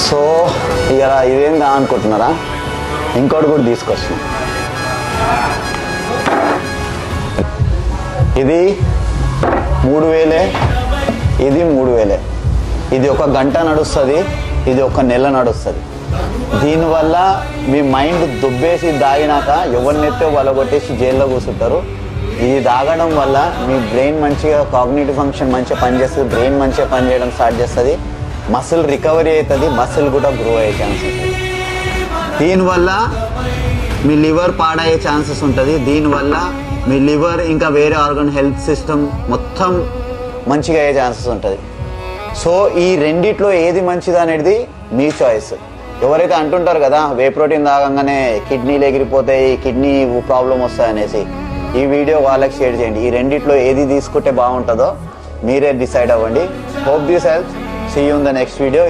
So ఇక ఇదేందా అనుకుంటున్నారా, ఇంకోటి కూడా తీసుకొచ్చినాం. ఇది 3000, ఇది 3000. ఇది 1 గంట నడుస్తుంది, ఇది 1 నెల నడుస్తుంది. దీనివల్ల మీ మైండ్ దుబ్బేసి దాగినాక ఎవరినైతే వాళ్ళ కొట్టేసి జైల్లో కూర్చుంటారు. ఇది తాగడం వల్ల మీ బ్రెయిన్ మంచిగా కాగ్నిటివ్ ఫంక్షన్ మంచిగా పనిచేస్తుంది, బ్రెయిన్ మంచిగా పనిచేయడం స్టార్ట్ చేస్తుంది, మసిల్ రికవరీ అవుతుంది, మసిల్ కూడా గ్రో అయ్యే ఛాన్స్ ఉంటుంది. దీనివల్ల మీ లివర్ పాడయ్యే ఛాన్సెస్ ఉంటుంది. దీనివల్ల మీ లివర్ ఇంకా వేరే ఆర్గన్ హెల్త్ సిస్టమ్ మొత్తం మంచిగా అయ్యే ఛాన్సెస్ ఉంటుంది. సో ఈ రెండిట్లో ఏది మంచిది అనేది మీ చాయిస్. ఎవరైతే అంటుంటారు కదా వే ప్రోటీన్ తాగంగానే కిడ్నీలు ఎగిరిపోతాయి, కిడ్నీ ప్రాబ్లం వస్తాయి అనేసి, ఈ వీడియో వాళ్ళకి షేర్ చేయండి. ఈ రెండిట్లో ఏది తీసుకుంటే బాగుంటుందో మీరే డిసైడ్ అవ్వండి. Hope this helps. See you in the next video.